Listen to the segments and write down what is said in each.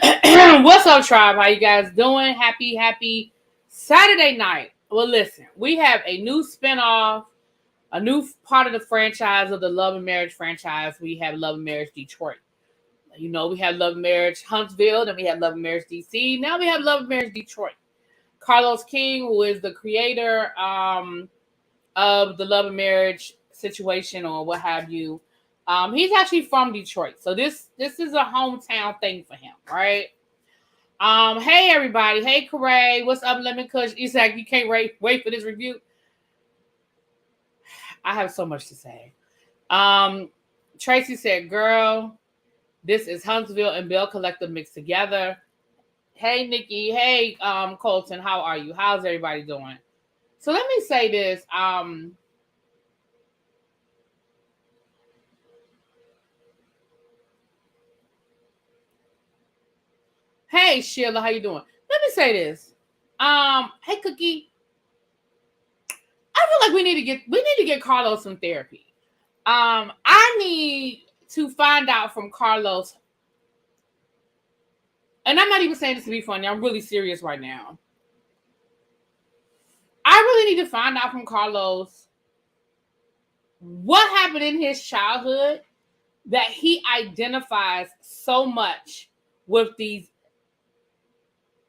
What's up, tribe? How you guys doing? Happy Saturday night. Well, listen, we have a new spinoff, a new part of the franchise of the Love and Marriage franchise. We have Love and Marriage Detroit. You know, we have Love and Marriage Huntsville, then we have Love and Marriage DC. Now we have Love and Marriage Detroit. Carlos King, who is the creator of the Love and Marriage situation or what have you, he's actually from Detroit. So this is a hometown thing for him, right? Hey everybody. Hey Corey. What's up, Lemon Kush? Isaac, you can't wait for this review. I have so much to say. Tracy said, girl, this is Huntsville and Bell Collective mixed together. Hey Nikki. Hey Colton, how are you? How's everybody doing? So let me say this. Hey Sheila, how you doing? Let me say this. Hey Cookie. I feel like we need to get Carlos some therapy. I need to find out from Carlos, and I'm not even saying this to be funny. I'm really serious right now. I really need to find out from Carlos what happened in his childhood that he identifies so much with these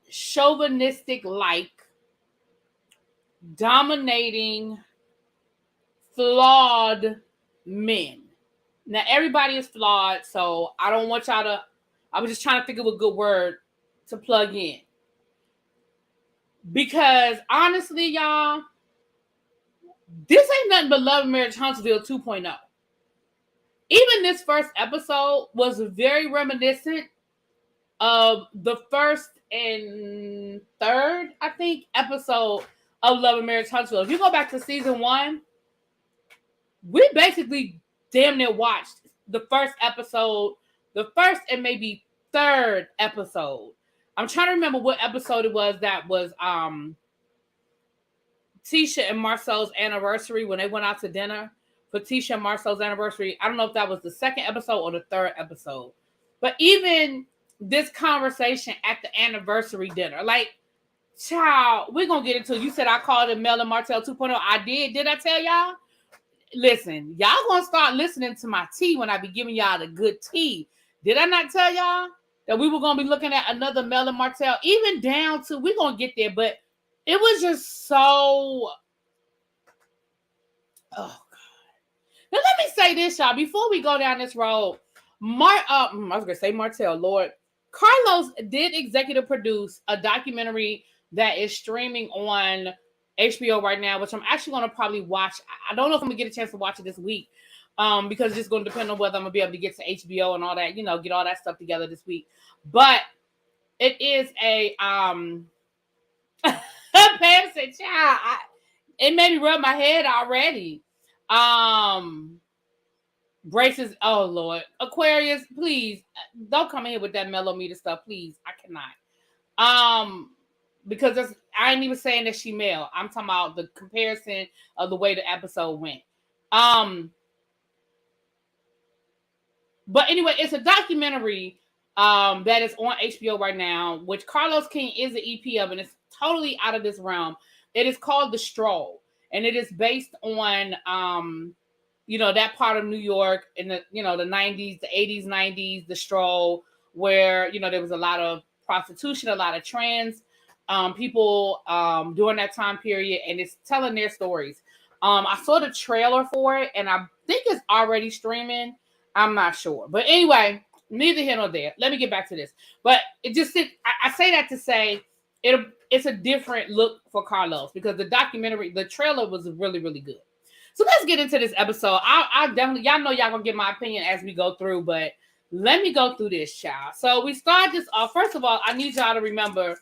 chauvinistic, dominating, flawed men. Now, everybody is flawed, so I don't want y'all to... I was just trying to think of a good word to plug in. Because, honestly, y'all, this ain't nothing but Love and Marriage Huntsville 2.0. Even this first episode was very reminiscent of the first and third, I think, episode of Love and Marriage Huntsville. If you go back to season 1, we basically damn near watched the first episode, the first and maybe third episode. I'm trying to remember what episode it was that was Tisha and Marcel's anniversary when they went out to dinner for Tisha and Marcel's anniversary. I don't know if that was the second episode or the third episode. But even this conversation at the anniversary dinner, child, we're going to get into it. You said I called it Mel and Martell 2.0. I did. Did I tell y'all? Listen, y'all going to start listening to my tea when I be giving y'all the good tea. Did I not tell y'all that we were going to be looking at another Mel and Martell, even down to, we're going to get there, but it was just so, oh God. Now let me say this, y'all, before we go down this road, I was going to say Martell, Lord. Carlos did executive produce a documentary that is streaming on HBO right now, which I'm actually going to probably watch. I don't know if I'm going to get a chance to watch it this week because it's just going to depend on whether I'm going to be able to get to HBO and all that, get all that stuff together this week. But it is a, Pam said, child, it made me rub my head already. Braces, oh Lord. Aquarius, please don't come in here with that mellometer stuff, please. I cannot. Because I ain't even saying that she male. I'm talking about the comparison of the way the episode went. But anyway, it's a documentary that is on HBO right now, which Carlos King is the EP of, and it's totally out of this realm. It is called The Stroll, and it is based on that part of New York in the, the 90s, the 80s, 90s, the Stroll, where, there was a lot of prostitution, a lot of trans people during that time period, and it's telling their stories. I saw the trailer for it, and I think it's already streaming. I'm not sure. But anyway, neither here nor there. Let me get back to this. But it just, I say that to say it's a different look for Carlos because the documentary, the trailer was really, really good. So let's get into this episode. I definitely, y'all know y'all gonna get my opinion as we go through, but let me go through this, child. So we start this off. First of all, I need y'all to remember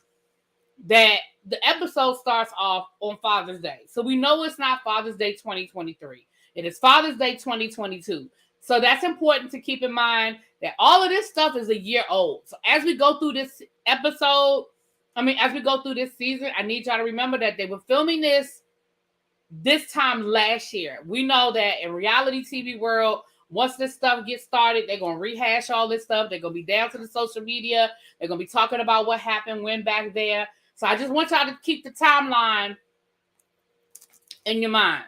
that the episode starts off on Father's Day. So we know it's not Father's Day 2023. It is Father's Day 2022. So that's important to keep in mind that all of this stuff is a year old. So as we go through this episode, as we go through this season, I need y'all to remember that they were filming this time last year. We know that in reality TV world, Once this stuff gets started, they're going to rehash all this stuff. They're going to be down to the social media. They're going to be talking about what happened, when back there. So I just want y'all to keep the timeline in your mind.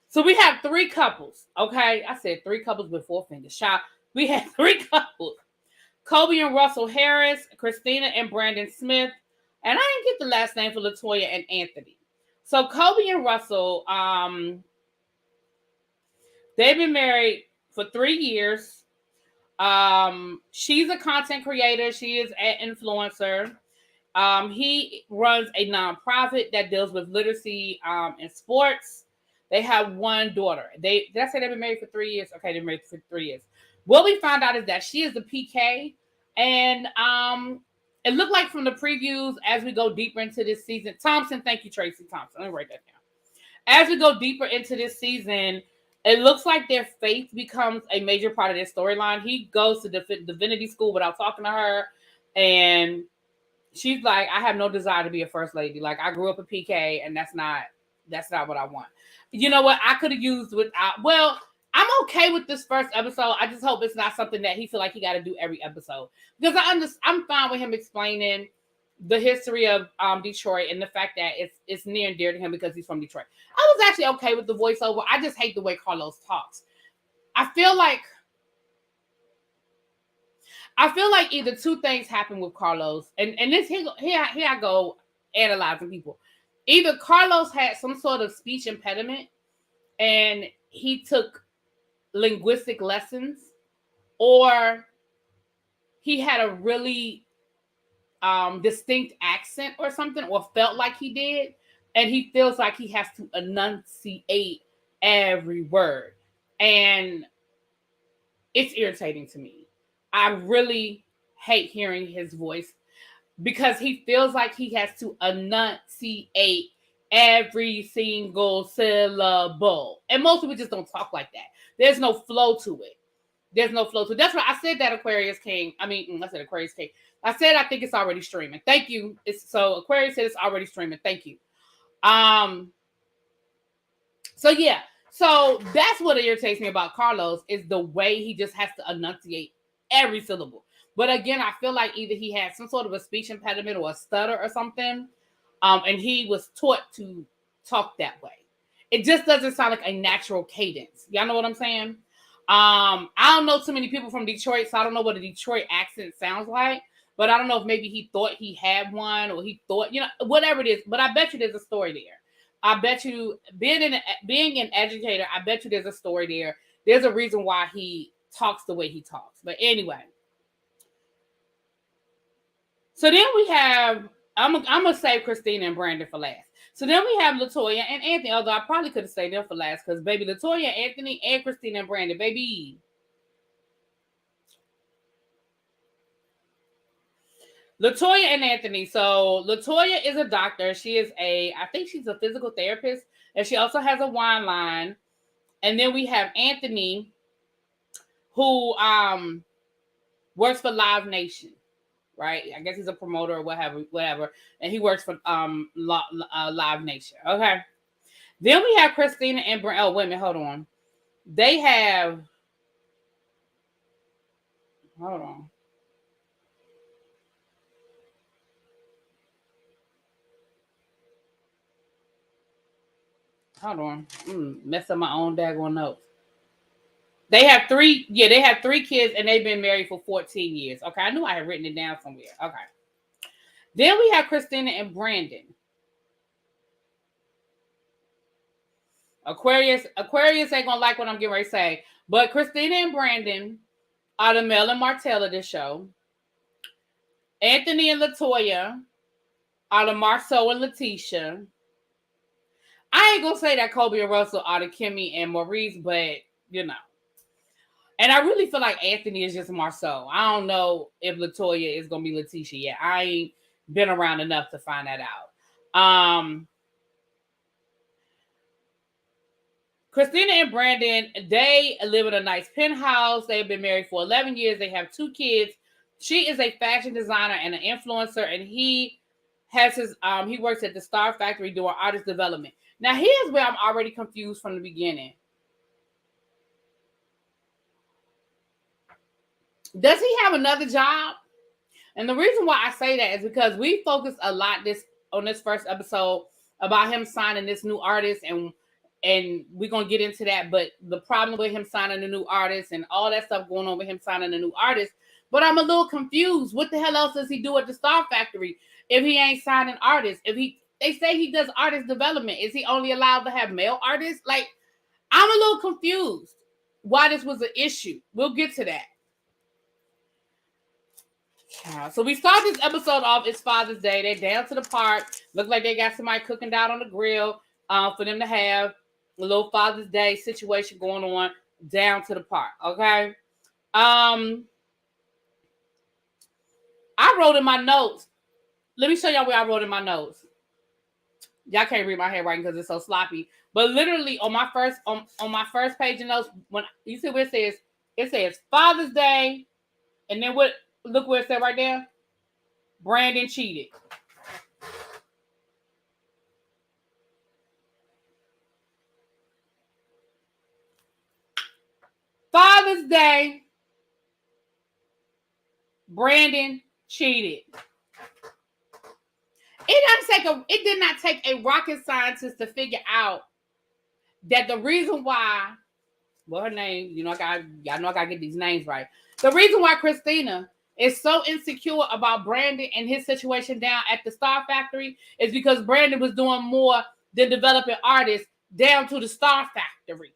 So we have 3 couples, okay? I said 3 couples with 4 fingers. Child, we have 3 couples. Kobe and Russell Harris, Christina and Brandon Smith, and I didn't get the last name for Latoya and Anthony. So Kobe and Russell, they've been married for 3 years. She's a content creator. She is an influencer. He runs a nonprofit that deals with literacy in sports. They have 1 daughter. Did I say they've been married for 3 years? Okay, they've been married for 3 years. What we found out is that she is the PK, and it looked like from the previews as we go deeper into this season. Thompson, thank you, Tracy Thompson. Let me write that down. As we go deeper into this season, it looks like their faith becomes a major part of their storyline. He goes to divinity school without talking to her, and she's like, I have no desire to be a first lady. Like, I grew up a PK, and that's not what I want. You know what? I could have used without. Well, I'm okay with this first episode. I just hope it's not something that he feel like he got to do every episode, because I'm fine with him explaining the history of Detroit and the fact that it's near and dear to him because he's from Detroit. I was actually okay with the voiceover. I just hate the way Carlos talks. I feel like either 2 things happen with Carlos, and this here I go analyzing people. Either Carlos had some sort of speech impediment and he took linguistic lessons, or he had a really distinct accent or something, or felt like he did, and he feels like he has to enunciate every word, and it's irritating to me. I really hate hearing his voice because he feels like he has to enunciate every single syllable. And most people just don't talk like that. There's no flow to it. That's why I said that Aquarius King. I said Aquarius King. I said I think it's already streaming. Thank you. So Aquarius said it's already streaming. Thank you. So yeah. So that's what irritates me about Carlos, is the way he just has to enunciate every syllable. But again, I feel like either he had some sort of a speech impediment or a stutter or something, and he was taught to talk that way. It just doesn't sound like a natural cadence. Y'all know what I'm saying? I don't know too many people from Detroit, so I don't know what a Detroit accent sounds like. But I don't know if maybe he thought he had one, or he thought, whatever it is. But I bet you there's a story there. I bet you, being an educator, I bet you there's a story there. There's a reason why he talks the way he talks. But anyway. So then we have, I'm going to save Christina and Brandon for last. So then we have Latoya and Anthony, although I probably could have saved them for last, because baby, Latoya, Anthony, and Christina and Brandon, baby. Latoya and Anthony. So Latoya is a doctor. I think she's a physical therapist, and she also has a wine line. And then we have Anthony, who works for Live Nation, right? I guess he's a promoter or whatever. And he works for Live Nation. Okay. Then we have Christina and Brandon. Oh, wait a minute, hold on. They have. Hold on. Hold on. Mess up my own daggone notes. They have 3 kids, and they've been married for 14 years. Okay, I knew I had written it down somewhere. Okay. Then we have Christina and Brandon. Aquarius ain't gonna like what I'm getting ready to say. But Christina and Brandon are the Mel and Martell of this show. Anthony and Latoya are the Marceau and Letitia. I ain't gonna say that Kobe and Russell are the Kimmy and Maurice, but And I really feel like Anthony is just Marceau. I don't know if Latoya is gonna be Letitia yet. I ain't been around enough to find that out. Christina and Brandon, they live in a nice penthouse. They've been married for 11 years. They have 2 kids. She is a fashion designer and an influencer, and he has he works at the Star Factory doing artist development. Now, here's where I'm already confused from the beginning. Does he have another job? And the reason why I say that is because we focused a lot on this first episode about him signing this new artist, and we're gonna get into that. But the problem with him signing a new artist and all that stuff going on with him signing a new artist. But I'm a little confused. What the hell else does he do at the Star Factory if he ain't signing artists? They say he does artist development. Is he only allowed to have male artists? Like, I'm a little confused why this was an issue. We'll get to that. So we start this episode off. It's Father's Day. They're down to the park. Look like they got somebody cooking down on the grill for them to have a little Father's Day situation going on down to the park. Okay. I wrote in my notes. Let me show y'all where I wrote in my notes. Y'all can't read my handwriting because it's so sloppy. But literally on my first page of notes, when you see where it says Father's Day, and then what? Look where it said right there. Brandon cheated. Father's Day. Brandon cheated. It did not take a rocket scientist to figure out that the reason why, her name, y'all know I gotta get these names right. The reason why Christina is so insecure about Brandon and his situation down at the Star Factory is because Brandon was doing more than developing artists down to the Star Factory.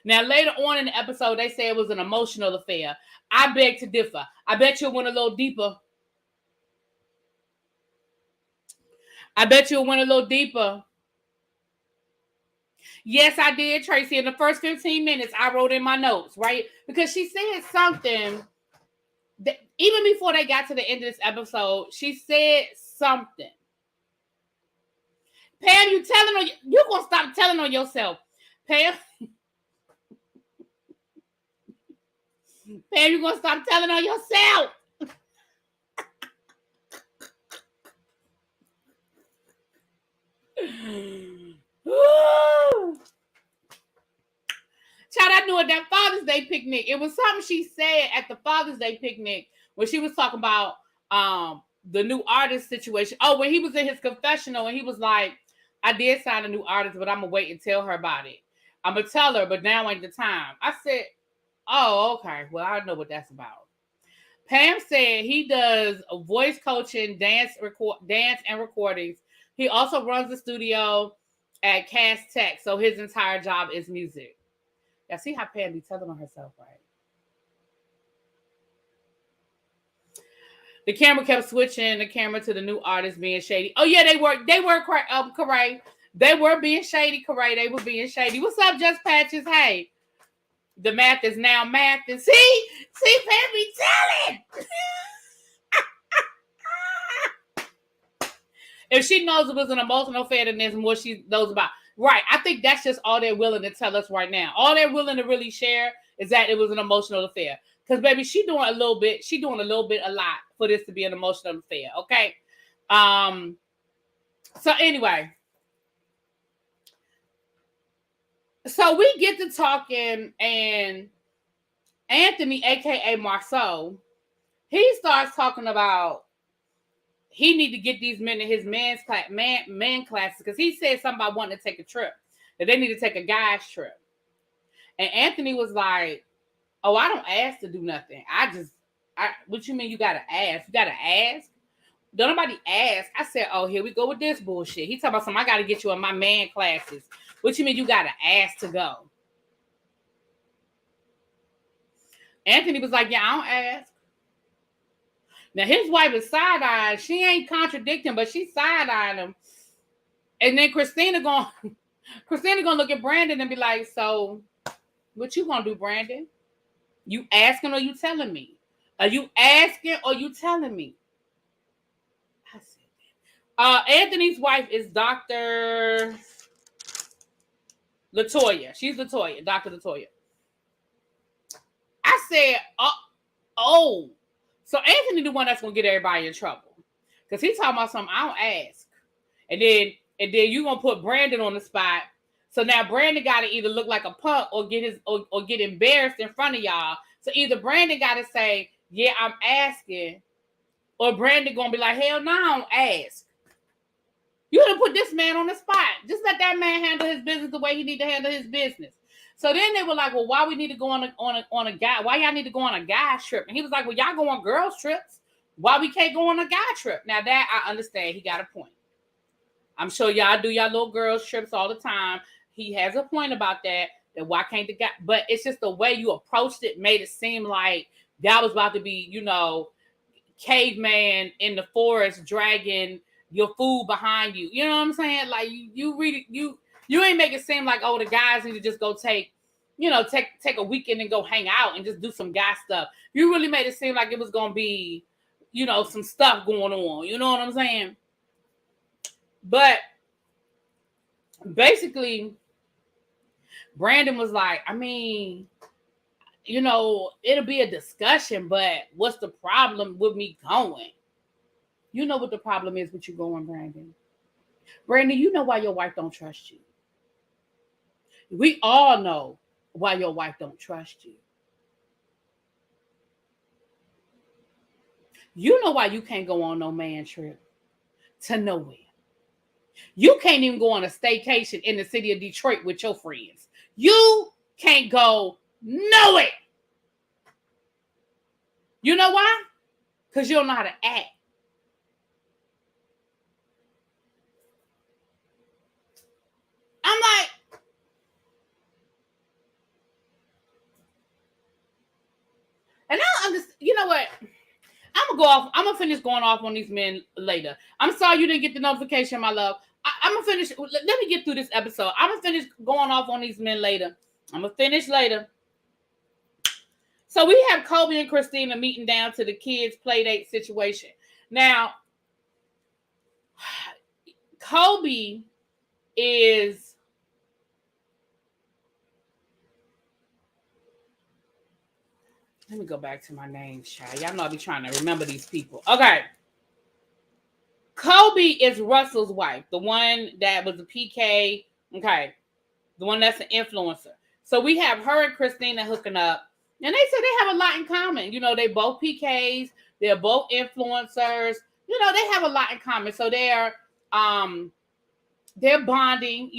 Now, later on in the episode, they say it was an emotional affair. I beg to differ. I bet you it went a little deeper. Yes, I did, Tracy. In the first 15 minutes, I wrote in my notes, right? Because she said something that even before they got to the end of this episode, she said something. Pam, you're going to stop telling on yourself. Pam, you're going to stop telling on yourself. Child, I knew at that Father's Day picnic. It was something she said at the Father's Day picnic when she was talking about the new artist situation. Oh, when he was in his confessional and he was like, I did sign a new artist, but I'm going to wait and tell her about it. I'm going to tell her, but now ain't the time. I said, oh, okay. Well, I know what that's about. Pam said he does voice coaching, dance and recordings. He also runs the studio at Cast Tech, so his entire job is music. Y'all see how Pam be telling on herself, right? The camera kept switching the camera to the new artist being shady. Oh yeah, they were correct. They were being shady, correct. They were being shady. What's up, Just Patches? Hey, the math is now math. And see, Pam be telling. If she knows it was an emotional affair, then there's more she knows about. Right. I think that's just all they're willing to tell us right now. All they're willing to really share is that it was an emotional affair. Because, baby, she's doing a lot for this to be an emotional affair. Okay. So anyway. So we get to talking, and Anthony, aka Marceau, he starts talking about he need to get these men in his man classes because he said something about wanting to take a trip, that they need to take a guy's trip. And Anthony was like, oh, I don't ask to do nothing. What you mean you got to ask? You got to ask? Don't nobody ask. I said, oh, here we go with this bullshit. He talking about something, I got to get you in my man classes. What you mean you got to ask to go? Anthony was like, yeah, I don't ask. Now, his wife is side-eyeing. She ain't contradicting, but she's side-eyeing him. And then Christina gonna look at Brandon and be like, so, what you gonna do, Brandon? You asking or you telling me? Are you asking or you telling me? I said that. Anthony's wife is Dr. Latoya. She's Latoya, Dr. Latoya. I said, oh. So Anthony the one that's gonna get everybody in trouble. Because he's talking about something I don't ask. And then you gonna put Brandon on the spot. So now Brandon gotta either look like a punk or get embarrassed in front of y'all So either Brandon got to say, yeah, I'm asking, or Brandon going to be like, hell no, I don't ask. You done put this man on the spot. Just let that man handle his business the way he need to handle his business. So then they were like, well, why we need to go on a guy? Why y'all need to go on a guy trip? And he was like, well, y'all go on girls trips. Why we can't go on a guy trip? Now that I understand, he got a point. I'm sure y'all do y'all little girls trips all the time. He has a point about that why can't the guy? But it's just the way you approached it made it seem like that was about to be, caveman in the forest dragging your food behind you. You know what I'm saying? Like you ain't make it seem like, oh, the guys need to just go take a weekend and go hang out and just do some guy stuff. You really made it seem like it was gonna be, some stuff going on. You know what I'm saying? But basically, Brandon was like, I mean, it'll be a discussion, but what's the problem with me going? You know what the problem is with you going, Brandon. Brandon, you know why your wife don't trust you. We all know why your wife don't trust you. You know why you can't go on no man trip to nowhere. You can't even go on a staycation in the city of Detroit with your friends. You can't go nowhere. You know why? Because you don't know how to act. I'm like, and I don't understand. You know what? I'm gonna finish going off on these men later. I'm sorry you didn't get the notification, my love. I'm gonna finish. Let me get through this episode. I'm gonna finish going off on these men later. I'm gonna finish later. So we have Kobe and Christina meeting down to the kids' play date situation. Now, Kobe is let me go back to my names, child. Y'all know I be trying to remember these people. Okay. Kobe is Russell's wife, the one that was a PK. Okay. The one that's an influencer. So we have her and Christina hooking up. And they said they have a lot in common. They both PKs. They're both influencers. They have a lot in common. So they're bonding,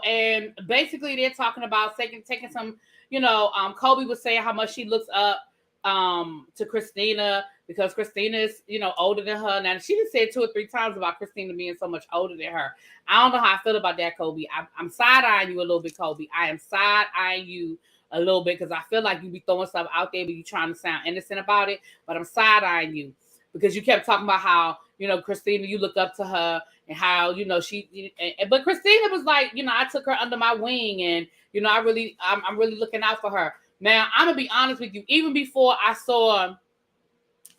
and basically they're talking about taking some, Kobe was saying how much she looks up to Christina because Christina is, older than her. Now, she just said 2 or 3 times about Christina being so much older than her. I don't know how I feel about that, Kobe. I'm side-eyeing you a little bit, Kobe. I am side-eyeing you a little bit because I feel like you be throwing stuff out there, but you trying to sound innocent about it. But I'm side-eyeing you because you kept talking about how, Christina, you look up to her and how, but Christina was like, I took her under my wing and, I'm really looking out for her. Now, I'm going to be honest with you. Even before I saw,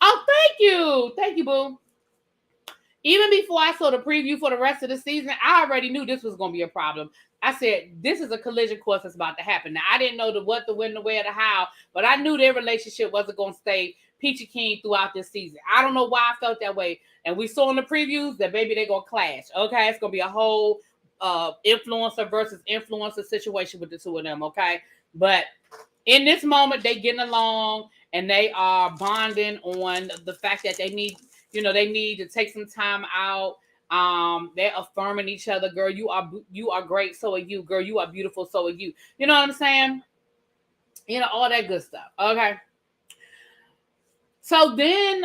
thank you, boo. Even before I saw the preview for the rest of the season, I already knew this was going to be a problem. I said, this is a collision course that's about to happen. Now, I didn't know the what, the when, the where, the how, but I knew their relationship wasn't going to stay peachy keen throughout this season. I don't know why I felt that way. And we saw in the previews that maybe they're going to clash. Okay, it's going to be a whole influencer versus influencer situation with the two of them. Okay, but in this moment, they getting along and they are bonding on the fact that they need to take some time out. They're affirming each other. Girl, you are great. So are you. Girl, you are beautiful. So are you. You know what I'm saying? All that good stuff. Okay. So then,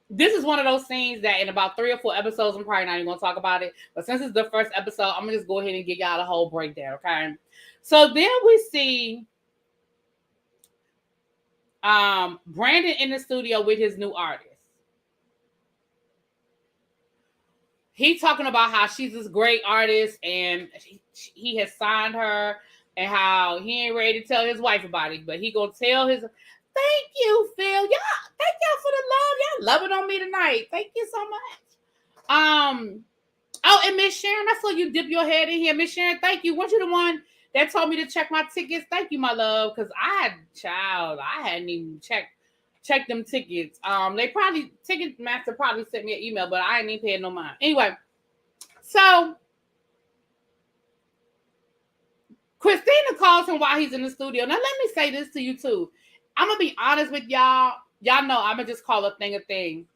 this is one of those scenes that in about 3 or 4 episodes, I'm probably not even going to talk about it. But since it's the first episode, I'm going to just go ahead and give y'all a whole breakdown. Okay. So then we see Brandon in the studio with his new artist. He's talking about how she's this great artist and he has signed her and how he ain't ready to tell his wife about it, but he gonna tell his. Thank you, Phil. Y'all, thank y'all for the love. Y'all love it on me tonight. Thank you so much. Oh, and Miss Sharon, I saw you dip your head in here. Miss Sharon, thank you. Weren't you the one that told me to check my tickets? Thank you, my love, because I hadn't even checked them tickets. They probably Ticketmaster probably sent me an email, but I ain't even paying no mind. Anyway, so Christina calls him while he's in the studio. Now let me say this to you too. I'm gonna be honest with y'all. Y'all know I'm gonna just call a thing a thing.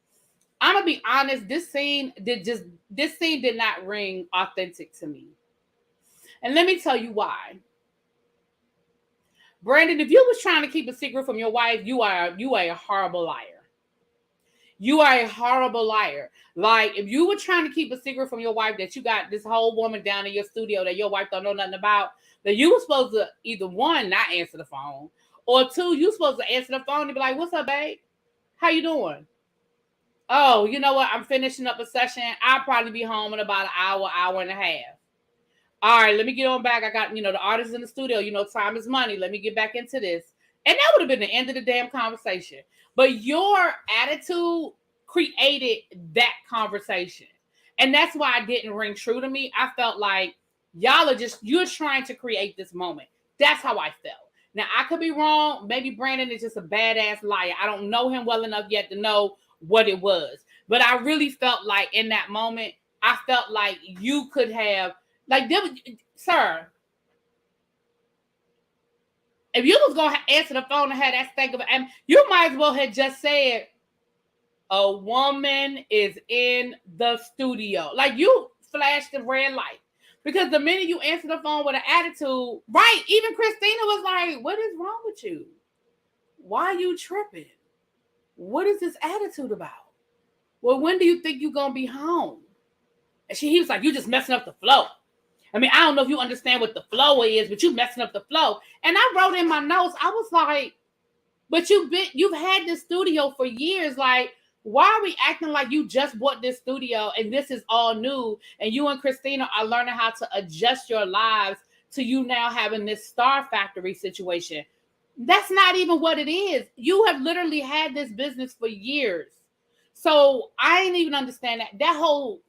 I'm gonna be honest. This scene did not ring authentic to me, and let me tell you why. Brandon, if you was trying to keep a secret from your wife, you are a horrible liar. You are a horrible liar. Like, if you were trying to keep a secret from your wife that you got this whole woman down in your studio that your wife don't know nothing about, then you were supposed to either one, not answer the phone, or two, you supposed to answer the phone and be like, "What's up, babe? How you doing? Oh, you know what? I'm finishing up a session. I'll probably be home in about an hour and a half. All right, let me get on back. I got, the artists in the studio. Time is money. Let me get back into this." And that would have been the end of the damn conversation. But your attitude created that conversation. And that's why it didn't ring true to me. I felt like you're trying to create this moment. That's how I felt. Now, I could be wrong. Maybe Brandon is just a badass liar. I don't know him well enough yet to know what it was. But I really felt like in that moment, I felt like you could have, sir, if you was going to answer the phone and have that stank of it, you might as well have just said, "A woman is in the studio." Like, you flashed the red light. Because the minute you answer the phone with an attitude, right, even Christina was like, "What is wrong with you? Why are you tripping? What is this attitude about? Well, when do you think you're going to be home?" And he was like, "You just messing up the flow. I mean, I don't know if you understand what the flow is, but you messing up the flow." And I wrote in my notes, I was like, "But you've had this studio for years. Like, why are we acting like you just bought this studio and this is all new? And you and Christina are learning how to adjust your lives to you now having this Star Factory situation." That's not even what it is. You have literally had this business for years. So I didn't even understand that. That whole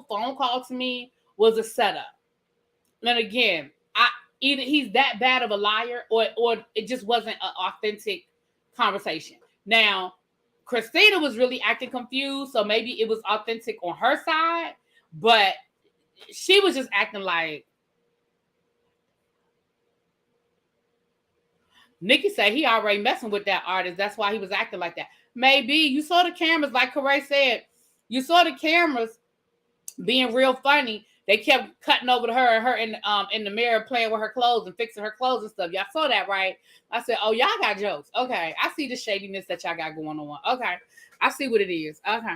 phone call to me was a setup. And again, either he's that bad of a liar or it just wasn't an authentic conversation. Now, Christina was really acting confused, so maybe it was authentic on her side, but she was just acting like, Nikki said he already messing with that artist. That's why he was acting like that. Maybe you saw the cameras, like Corey said, you saw the cameras being real funny. They kept cutting over to her in the mirror, playing with her clothes and fixing her clothes and stuff. Y'all saw that, right? I said, "Oh, y'all got jokes. Okay, I see the shadiness that y'all got going on. Okay, I see what it is. Okay."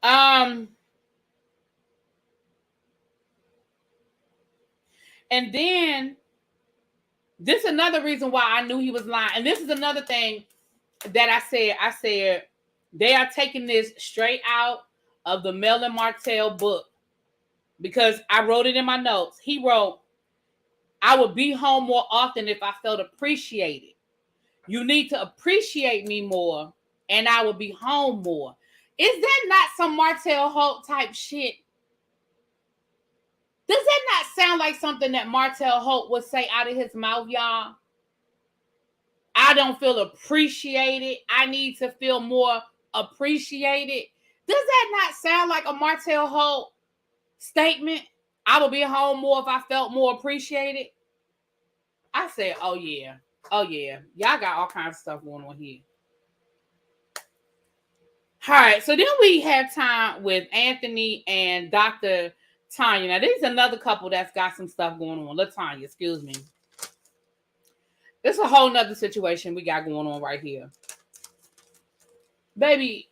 And then this is another reason why I knew he was lying. And this is another thing that I said. I said they are taking this straight out of the Mel and Martell book, because I wrote it in my notes. He wrote, "I would be home more often if I felt appreciated. You need to appreciate me more, and I will be home more." Is that not some Martell Holt type shit? Does that not sound like something that Martell Holt would say out of his mouth, y'all? "I don't feel appreciated. I need to feel more appreciated." Does that not sound like a Martell Holt statement? "I would be home more if I felt more appreciated." I said, oh yeah. Y'all got all kinds of stuff going on here. All right, so then we have time with Anthony and Dr. Tanya. Now, this is another couple that's got some stuff going on. LaTanya, excuse me. It's a whole nother situation we got going on right here. Baby.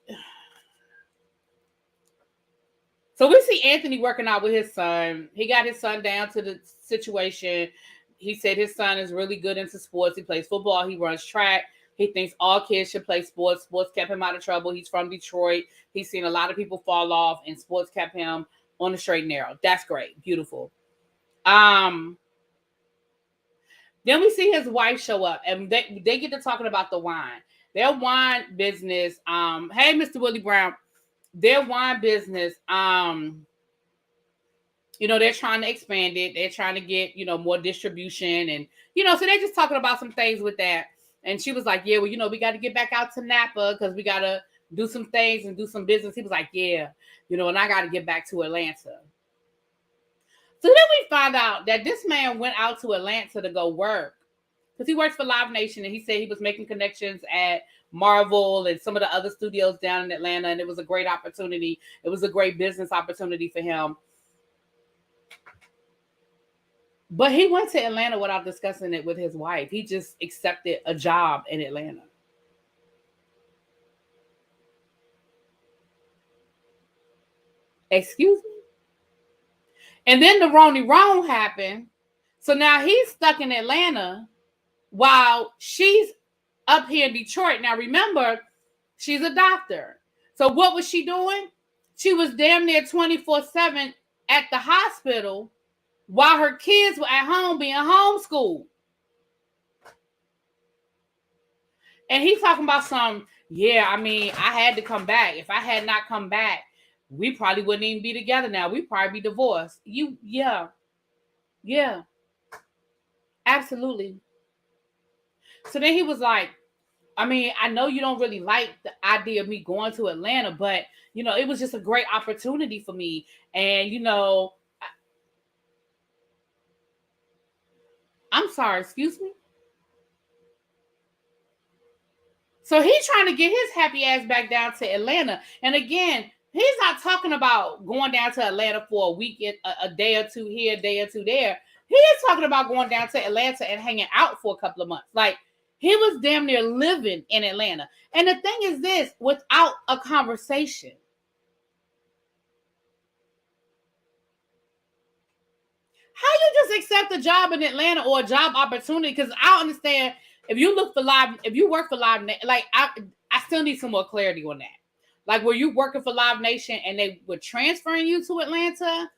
So we see Anthony working out with his son. He got his son down to the situation. He said his son is really good into sports. He plays football. He runs track. He thinks all kids should play sports. Sports kept him out of trouble. He's from Detroit. He's seen a lot of people fall off, and sports kept him on the straight and narrow. That's great. Beautiful. Then we see his wife show up, and they get to talking about the wine. Their wine business. Hey, Mr. Willie Brown. Their wine business, they're trying to expand it. They're trying to get, more distribution. And, so they're just talking about some things with that. And she was like, "Yeah, well, we got to get back out to Napa because we got to do some things and do some business." He was like, "Yeah, and I got to get back to Atlanta." So then we find out that this man went out to Atlanta to go work because he works for Live Nation, and he said he was making connections at Marvel and some of the other studios down in Atlanta, and it was a great opportunity. It was a great business opportunity for him. But he went to Atlanta without discussing it with his wife. He just accepted a job in Atlanta. Excuse me? And then the Roni Wrong happened. So now he's stuck in Atlanta while she's up here in Detroit. Now remember, she's a doctor. So what was she doing? She was damn near 24/7 at the hospital while her kids were at home being homeschooled. And he's talking about I mean, I had to come back. If I had not come back, we probably wouldn't even be together now. We'd probably be divorced. Yeah, absolutely. So then he was like, I mean, I know you don't really like the idea of me going to Atlanta, but, it was just a great opportunity for me. And, I'm sorry, excuse me? So he's trying to get his happy ass back down to Atlanta. And again, he's not talking about going down to Atlanta for a weekend, a day or two here, a day or two there. He is talking about going down to Atlanta and hanging out for a couple of months. Like, he was damn near living in Atlanta. And the thing is this, without a conversation. How you just accept a job in Atlanta or a job opportunity? Because I understand if you work for Live, like I still need some more clarity on that. Like, were you working for Live Nation and they were transferring you to Atlanta?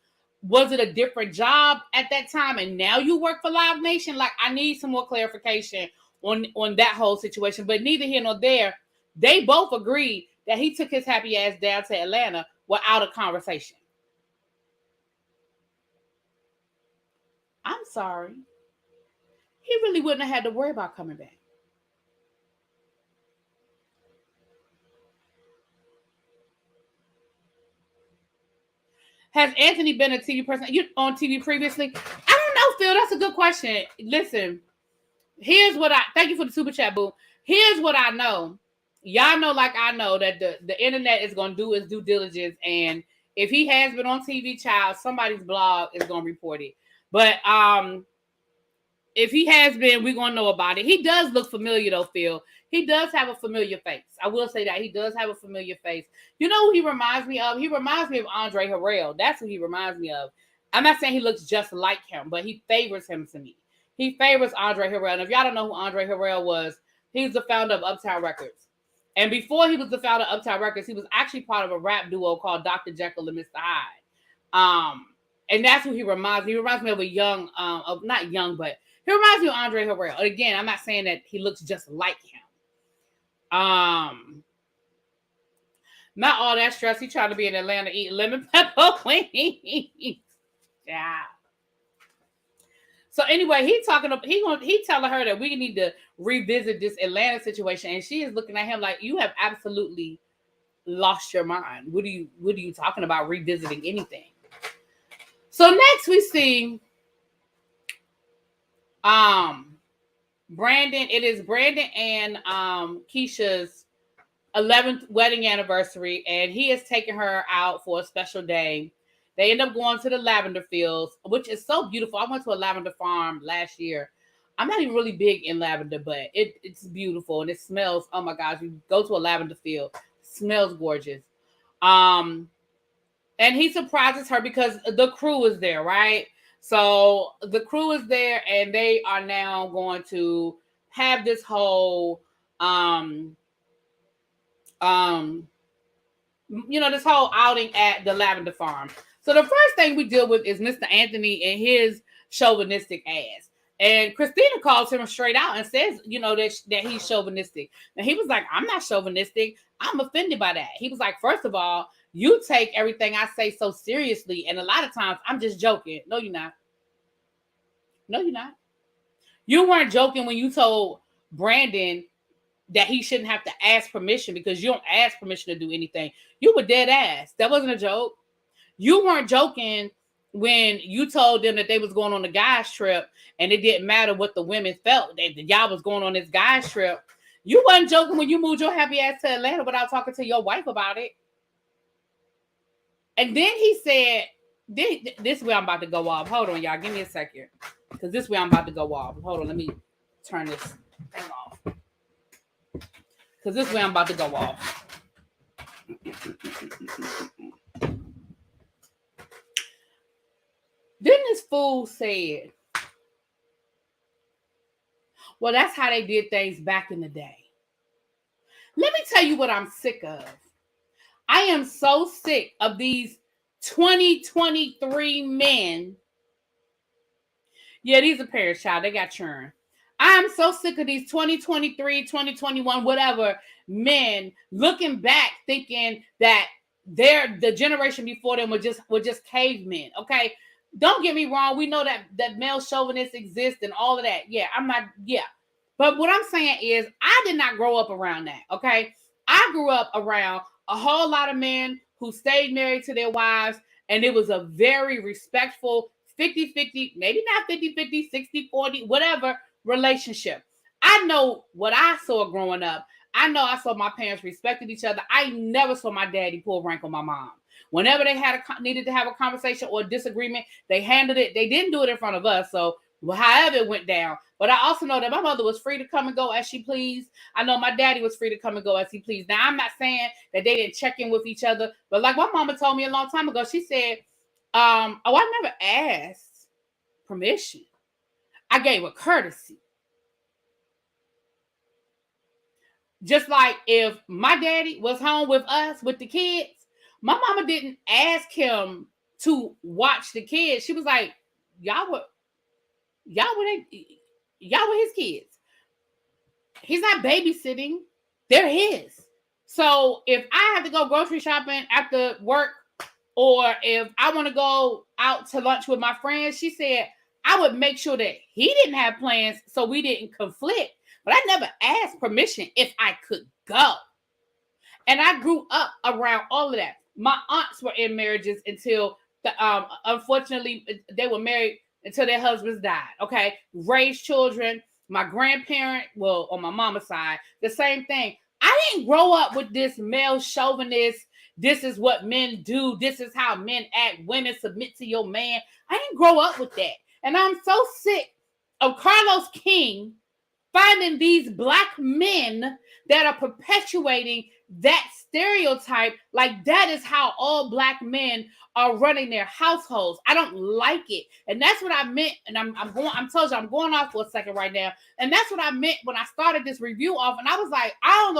Was it a different job at that time and now you work for Live Nation? Like, I need some more clarification on that whole situation. But neither here nor there, they both agreed that he took his happy ass down to Atlanta without a conversation. I'm sorry. He really wouldn't have had to worry about coming back. Has Anthony been a TV person on TV previously? I don't know, Phil. That's a good question. Listen, thank you for the super chat, boo. Here's what I know. Y'all know, like I know, that the internet is going to do its due diligence. And if he has been on TV, child, somebody's blog is going to report it. But if he has been, we're going to know about it. He does look familiar, though, Phil. He does have a familiar face. I will say that. He does have a familiar face. You know who he reminds me of? He reminds me of Andre Harrell. That's who he reminds me of. I'm not saying he looks just like him, but he favors him to me. He favors Andre Harrell. And if y'all don't know who Andre Harrell was, he's the founder of Uptown Records. And before he was the founder of Uptown Records, he was actually part of a rap duo called Dr. Jekyll and Mr. Hyde. And that's who he reminds me. He reminds me of a young, not young, but he reminds me of Andre Harrell. Again, I'm not saying that he looks just like him. Not all that stress. He trying to be in Atlanta eating lemon pepper wings. Yeah. So anyway, he telling her that we need to revisit this Atlanta situation, and she is looking at him like, you have absolutely lost your mind. What are you talking about revisiting anything? So next we see Brandon. It is Brandon and Keisha's 11th wedding anniversary, and he is taking her out for a special day. They end up going to the lavender fields, which is so beautiful. I went to a lavender farm last year. I'm not even really big in lavender, but it's beautiful and it smells. Oh my gosh, you go to a lavender field, it smells gorgeous. And he surprises her because the crew is there, right? So the crew is there, and they are now going to have this whole this whole outing at the lavender farm. So the first thing we deal with is Mr. Anthony and his chauvinistic ass. And Christina calls him straight out and says, that he's chauvinistic. And he was like, I'm not chauvinistic. I'm offended by that. He was like, first of all, you take everything I say so seriously. And a lot of times I'm just joking. No, you're not. No, you're not. You weren't joking when you told Brandon that he shouldn't have to ask permission because you don't ask permission to do anything. You were dead ass. That wasn't a joke. You weren't joking when you told them that they was going on a guys trip and it didn't matter what the women felt, that y'all was going on this guys trip. You wasn't joking when you moved your happy ass to Atlanta without talking to your wife about it. And then he said, this is where I'm about to go off. Hold on, y'all. Give me a second. Because this is where I'm about to go off. Hold on. Let me turn this thing off. Because this is where I'm about to go off. Then this fool said, well, that's how they did things back in the day. Let me tell you what I'm sick of. I am so sick of these 2023 men. Yeah, these are parents, child. They got churn. I'm so sick of these 2023, 2021, whatever men looking back thinking that the generation before them were just cavemen. Okay. Don't get me wrong. We know that male chauvinists exist and all of that. Yeah, But what I'm saying is I did not grow up around that. Okay. I grew up around a whole lot of men who stayed married to their wives, and it was a very respectful 50-50, maybe not 50-50, 60-40, whatever relationship. I know what I saw growing up. I know I saw my parents respected each other. I never saw my daddy pull rank on my mom. Whenever they needed to have a conversation or a disagreement, they handled it. They didn't do it in front of us. So however it went down. But I also know that my mother was free to come and go as she pleased. I know my daddy was free to come and go as he pleased. Now, I'm not saying that they didn't check in with each other. But like my mama told me a long time ago, she said, I never asked permission. I gave a courtesy. Just like if my daddy was home with us, with the kids, my mama didn't ask him to watch the kids. She was like, y'all were his kids. He's not babysitting. They're his. So if I have to go grocery shopping after work, or if I want to go out to lunch with my friends, she said, I would make sure that he didn't have plans so we didn't conflict. But I never asked permission if I could go. And I grew up around all of that. My aunts were in marriages until, unfortunately, they were married until their husbands died. Okay. Raised children. My grandparent, well, on my mama's side, the same thing. I didn't grow up with this male chauvinist. This is what men do. This is how men act. Women submit to your man. I didn't grow up with that. And I'm so sick of Carlos King finding these black men that are perpetuating that stereotype, like that is how all black men are running their households. I don't like it. And that's what I meant. And I'm going off for a second right now. And that's what I meant when I started this review off. And I was like, I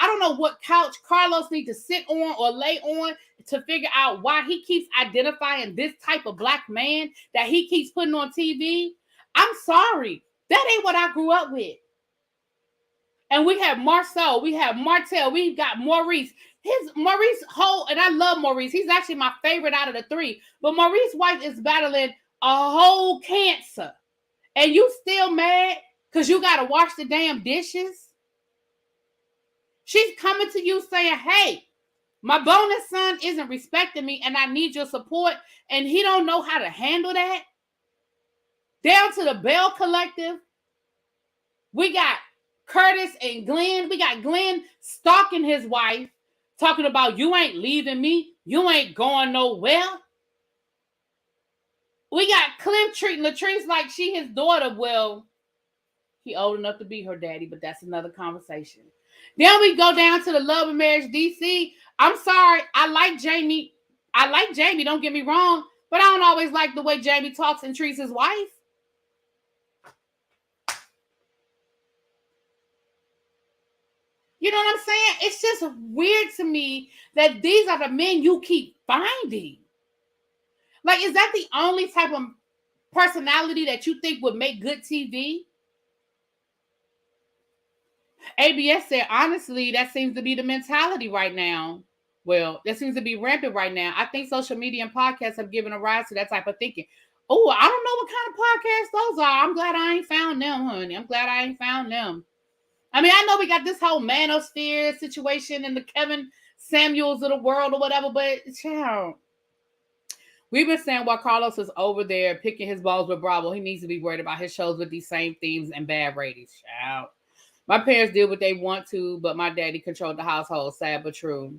don't know what couch Carlos needs to sit on or lay on to figure out why he keeps identifying this type of black man that he keeps putting on TV. I'm sorry. That ain't what I grew up with. And we have Marcel, we have Martel, we've got Maurice. And I love Maurice. He's actually my favorite out of the three. But Maurice's wife is battling a whole cancer. And you still mad because you got to wash the damn dishes? She's coming to you saying, hey, my bonus son isn't respecting me and I need your support. And he don't know how to handle that. Down to the Bell Collective. We got Curtis and Glenn. We got Glenn stalking his wife, talking about you ain't leaving me. You ain't going nowhere. We got Cliff treating Latrice like she his daughter. Well, he old enough to be her daddy, but that's another conversation. Then we go down to the Love and Marriage DC. I'm sorry. I like Jamie. Don't get me wrong. But I don't always like the way Jamie talks and treats his wife. You know what I'm saying? It's just weird to me that these are the men you keep finding. Like, is that the only type of personality that you think would make good TV? ABS said, honestly, that seems to be the mentality right now. Well, that seems to be rampant right now. I think social media and podcasts have given a rise to that type of thinking. Oh, I don't know what kind of podcasts those are. I'm glad I ain't found them, honey. I'm glad I ain't found them. I mean, I know we got this whole manosphere situation and the Kevin Samuels of the world or whatever, but child, We've been saying while Carlos is over there picking his balls with Bravo, he needs to be worried about his shows with these same themes and bad ratings. Child. My parents did what they want to, but my daddy controlled the household. Sad but true.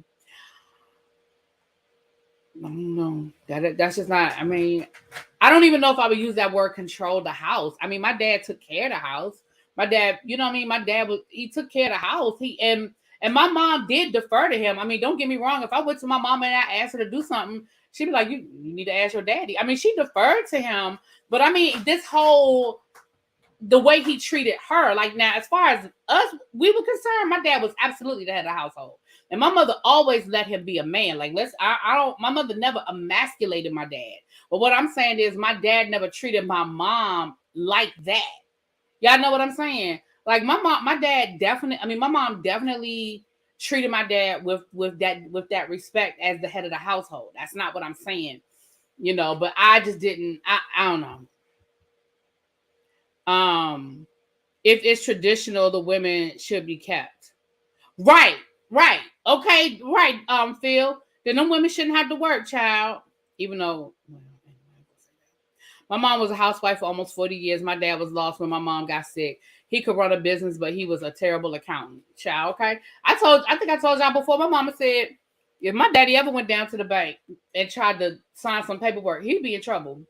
No, that's just not. I mean, I don't even know if I would use that word control the house. I mean, my dad took care of the house. My dad, you know what I mean? My dad he took care of the house. And my mom did defer to him. I mean, don't get me wrong. If I went to my mom and I asked her to do something, she'd be like, you need to ask your daddy. I mean, she deferred to him. But I mean, the way he treated her, like now, as far as us, we were concerned, my dad was absolutely the head of the household. And my mother always let him be a man. Like, my mother never emasculated my dad. But what I'm saying is my dad never treated my mom like that. Y'all know what I'm saying? Like my mom definitely treated my dad with that respect as the head of the household. That's not what I'm saying. You know, but I just didn't, I don't know. If it's traditional, the women should be kept. Right. Okay, right, Phil. Then them women shouldn't have to work, child. Even though my mom was a housewife for almost 40 years. My dad was lost when my mom got sick. He could run a business, but he was a terrible accountant. Child, okay? I think I told y'all before, my mama said, if my daddy ever went down to the bank and tried to sign some paperwork, he'd be in trouble.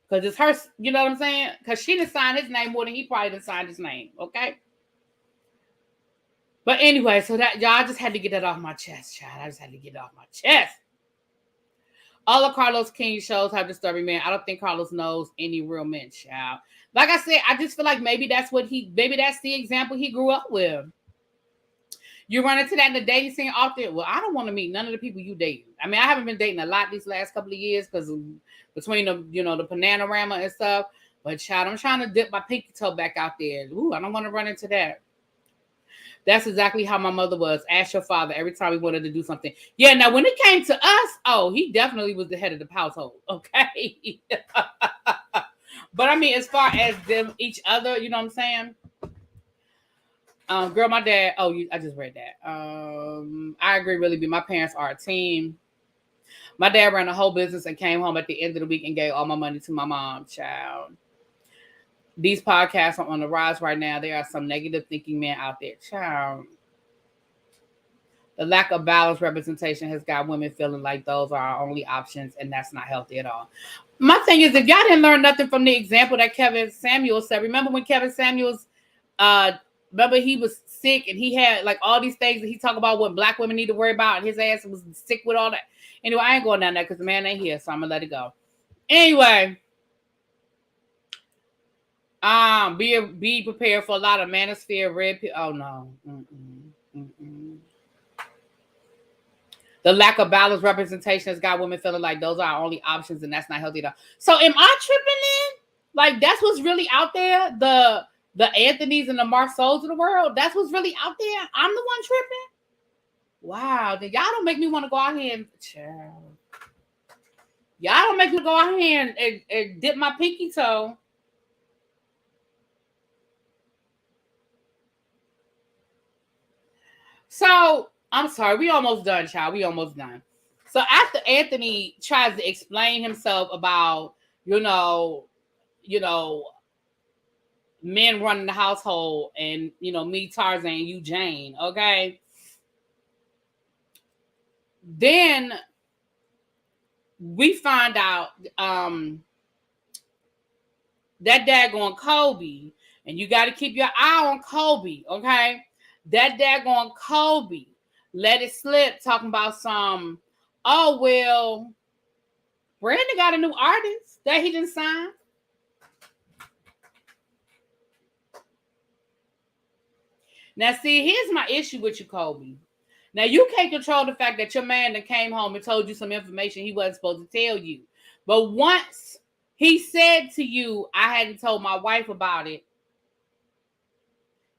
Because it's her, you know what I'm saying? Because she didn't sign his name more than he probably didn't sign his name, okay? But anyway, so that y'all just had to get that off my chest, child. I just had to get it off my chest. All of Carlos King shows have disturbing men. I don't think Carlos knows any real men, child. Like I said, I just feel like maybe that's the example he grew up with. You run into that in the dating scene often. Well, I don't want to meet none of the people you date. I mean, I haven't been dating a lot these last couple of years because between the Panorama and stuff. But child, I'm trying to dip my pinky toe back out there. Ooh, I don't want to run into that. That's exactly how my mother was. Ask your father every time we wanted to do something. Yeah, now when it came to us, oh, he definitely was the head of the household. Okay. But I mean, as far as them each other, you know what I'm saying? Girl, my dad. Oh, I just read that. I agree. Really, my parents are a team. My dad ran a whole business and came home at the end of the week and gave all my money to my mom. Child. These podcasts are on the rise right now. There are some negative thinking men out there. Child. The lack of balanced representation has got women feeling like those are our only options, and that's not healthy at all. My thing is, if y'all didn't learn nothing from the example that Kevin Samuels said, remember when Kevin Samuels, remember he was sick and he had like all these things that he talked about what black women need to worry about, and his ass was sick with all that. Anyway, I ain't going down there because the man ain't here, so I'm gonna let it go. Anyway, be prepared for a lot of manosphere red. Oh no. The lack of balanced representation has got women feeling like those are our only options, and that's not healthy at all. So am I tripping in? Like that's what's really out there? The Anthonys and the Marceaus of the world, that's what's really out there? I'm the one tripping? Wow, then y'all don't make me want to go out here and child. Y'all don't make me go out here and dip my pinky toe. So I'm sorry, we almost done, child. We almost done. So after Anthony tries to explain himself about, men running the household and, me, Tarzan, you, Jane, okay? Then we find out that daggone Kobe, and you got to keep your eye on Kobe, okay? That daggone Kobe let it slip talking about some, oh, well, Brandon got a new artist that he didn't sign. Now, see, here's my issue with you, Kobe. Now, you can't control the fact that your man that came home and told you some information he wasn't supposed to tell you. But once he said to you, I hadn't told my wife about it.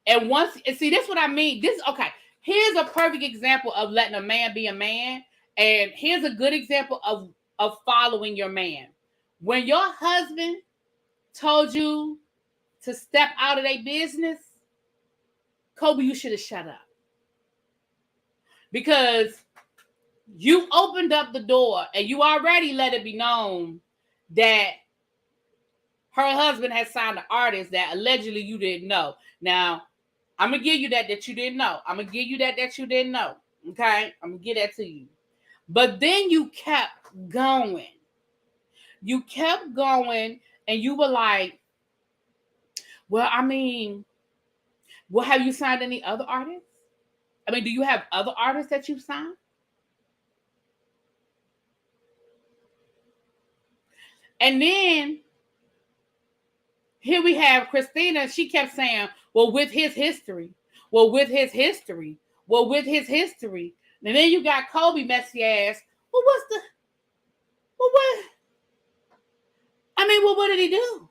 And see, this is what I mean. Okay. Here's a perfect example of letting a man be a man. And here's a good example of following your man. When your husband told you to step out of their business, Kobe, you should have shut up. Because You opened up the door and you already let it be known that her husband has signed an artist that allegedly you didn't know. Now, I'm going to give you that you didn't know. I'm going to give you that you didn't know. Okay? I'm going to give that to you. But then you kept going. You kept going and you were like, well, I mean, well, have you signed any other artists? I mean, do you have other artists that you've signed? And then here we have Christina. She kept saying, well, with his history. Well, with his history. Well, with his history. And then you got Kobe messy ass. Well, what did he do?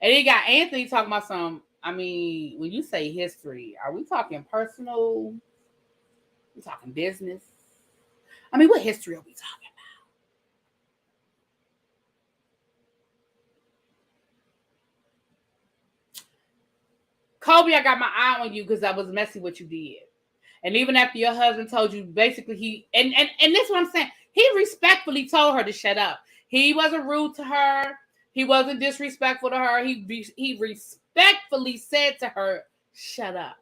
And then you got Anthony talking about some, I mean, when you say history, are we talking personal? We talking business? I mean, what history are we talking about? Kobe, I got my eye on you because I was messy what you did. And even after your husband told you, basically and this is what I'm saying, he respectfully told her to shut up. He wasn't rude to her. He wasn't disrespectful to her. He respectfully said to her, shut up.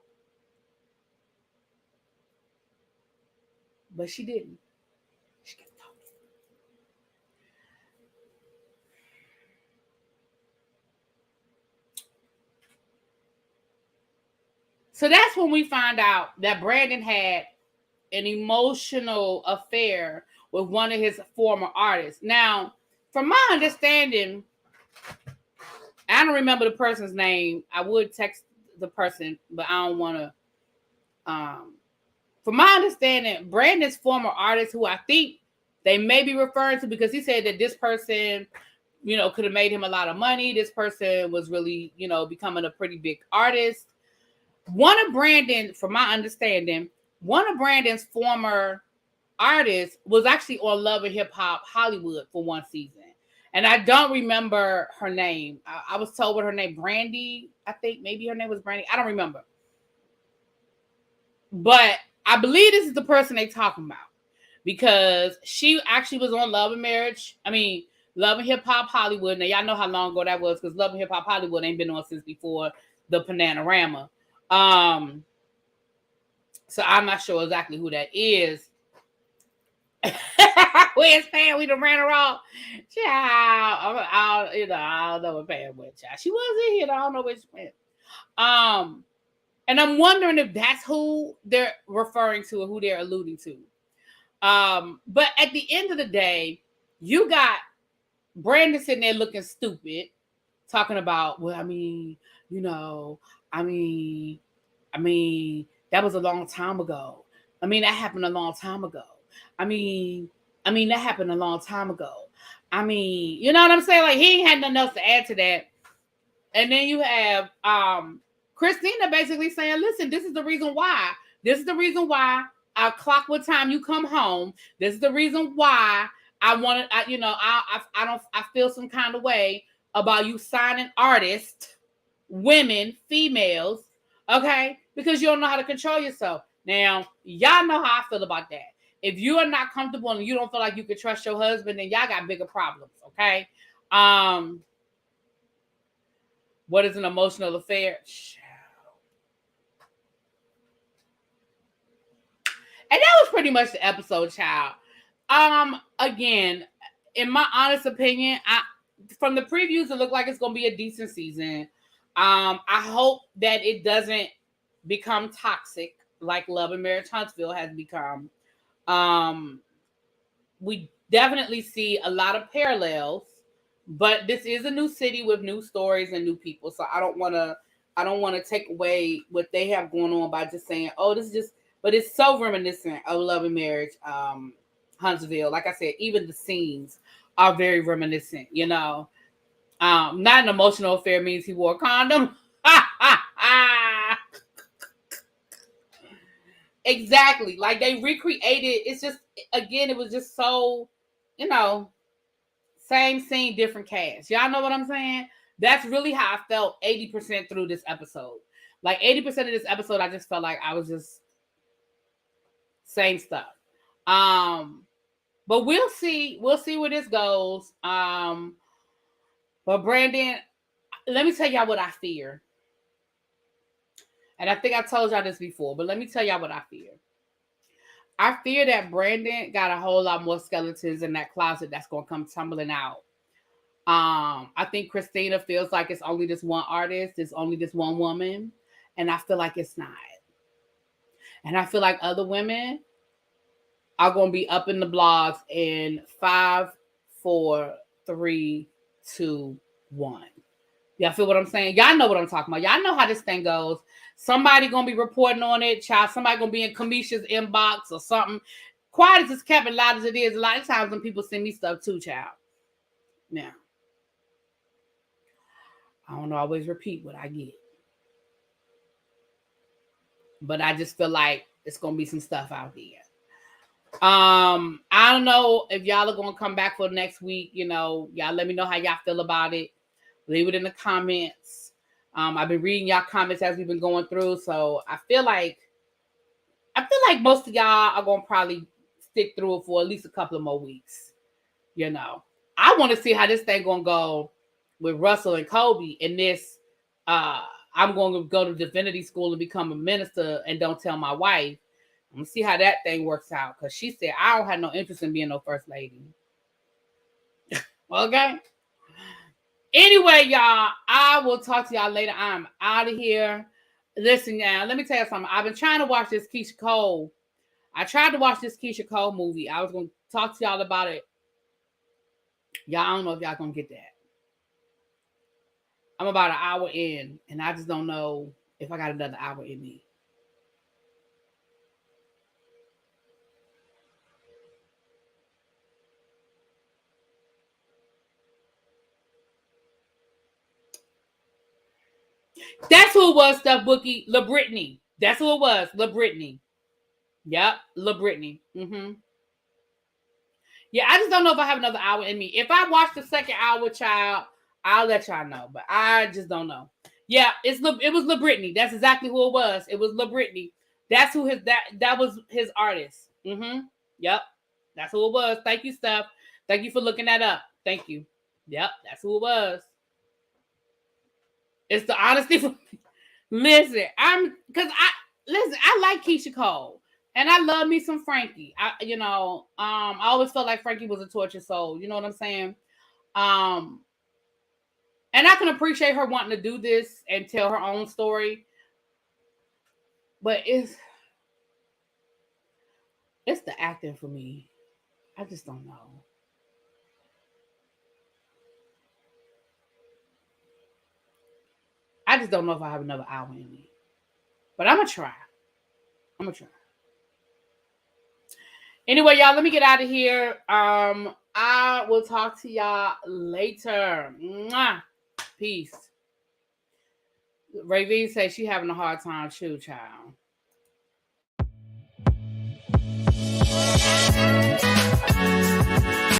But she didn't. She kept talking. So that's when we find out that Brandon had an emotional affair with one of his former artists. Now, from my understanding, I don't remember the person's name. I would text the person, but I don't want to. From my understanding, Brandon's former artist, who I think they may be referring to, because he said that this person, you know, could have made him a lot of money. This person was really, you know, becoming a pretty big artist. One of Brandon's former artists was actually on Love and Hip Hop Hollywood for one season. And I don't remember her name. I was told what her name, Brandy. I think maybe her name was Brandy. I don't remember. But I believe this is the person they talking about, because she actually was on Love and Hip Hop Hollywood. Now, y'all know how long ago that was, because Love and Hip Hop Hollywood ain't been on since before the Panorama. So I'm not sure exactly who that is. Where's Pam? We done ran her off. Child, I don't know what Pam went, child. She was in here. I don't know where she went. And I'm wondering if that's who they're referring to or who they're alluding to. But at the end of the day, you got Brandon sitting there looking stupid, talking about, well, I mean, that was a long time ago. I mean, that happened a long time ago. I mean, that happened a long time ago. I mean, you know what I'm saying? Like, he ain't had nothing else to add to that. And then you have Christina basically saying, listen, this is the reason why. This is the reason why I clock what time you come home. This is the reason why I feel some kind of way about you signing artists, women, females, okay? Because you don't know how to control yourself. Now, y'all know how I feel about that. If you are not comfortable and you don't feel like you can trust your husband, then y'all got bigger problems, okay? What is an emotional affair? And that was pretty much the episode, child. Again, in my honest opinion, from the previews, it looked like it's going to be a decent season. I hope that it doesn't become toxic like Love and Marriage Huntsville has become. We definitely see a lot of parallels, but this is a new city with new stories and new people. So I don't want to take away what they have going on by just saying, oh, this is just, but it's so reminiscent of Love and Marriage Huntsville. Like I said, even the scenes are very reminiscent, you know. Not an emotional affair means he wore a condom. Exactly. Like, they recreated. It's just, again, it was just so, you know, same scene, different cast. Y'all know what I'm saying? That's really how I felt 80% through this episode. Like, 80% of this episode, I just felt like I was just same stuff. But we'll see. We'll see where this goes. But Brandon, let me tell y'all what I fear. And I think I told y'all this before, but let me tell y'all what I fear. I fear that Brandon got a whole lot more skeletons in that closet that's going to come tumbling out. I think Christina feels like it's only this one artist, it's only this one woman, and I feel like it's not. And I feel like other women are going to be up in the blogs in 5, 4, 3, 2, 1. Y'all feel what I'm saying? Y'all know what I'm talking about. Y'all know how this thing goes. Somebody gonna be reporting on it, child. Somebody gonna be in Kamisha's inbox or something. Quiet as it's kept and loud as it is, a lot of times when people send me stuff too, child. Now, I don't always repeat what I get. But I just feel like it's gonna be some stuff out there. I don't know if y'all are gonna come back for next week. You know, y'all let me know how y'all feel about it. Leave it in the comments. I've been reading y'all comments as we've been going through, so I feel like most of y'all are gonna probably stick through it for at least a couple of more weeks. You know, I want to see how this thing gonna go with Russell and Kobe in this. I'm going to go to divinity school and become a minister and don't tell my wife. I'm gonna see how that thing works out, because she said I don't have no interest in being no first lady. Okay. Anyway, y'all, I will talk to y'all later. I'm out of here. Listen, now, let me tell you something. I've been trying to watch this Keisha Cole. I tried to watch this Keisha Cole movie. I was going to talk to y'all about it. Y'all, I don't know if y'all going to get that. I'm about an hour in, and I just don't know if I got another hour in me. That's who it was, Stuff Bookie. La Brittany. That's who it was. La Brittany. Yep. La Brittany. Mm-hmm. Yeah, I just don't know if I have another hour in me. If I watch the second hour, child, I'll let y'all know. But I just don't know. Yeah, it was La Brittany. That's exactly who it was. It was La Brittany. That's who that was his artist. Mm-hmm. Yep. That's who it was. Thank you, Steph. Thank you for looking that up. Thank you. Yep, that's who it was. It's the honesty for me. Listen, I like Keisha Cole. And I love me some Frankie. I always felt like Frankie was a tortured soul. You know what I'm saying? And I can appreciate her wanting to do this and tell her own story. But it's the acting for me. I just don't know. I just don't know if I have another hour in me. But I'm going to try. Anyway, y'all, let me get out of here. I will talk to y'all later. Mwah. Peace. Ravine says she having a hard time too, child.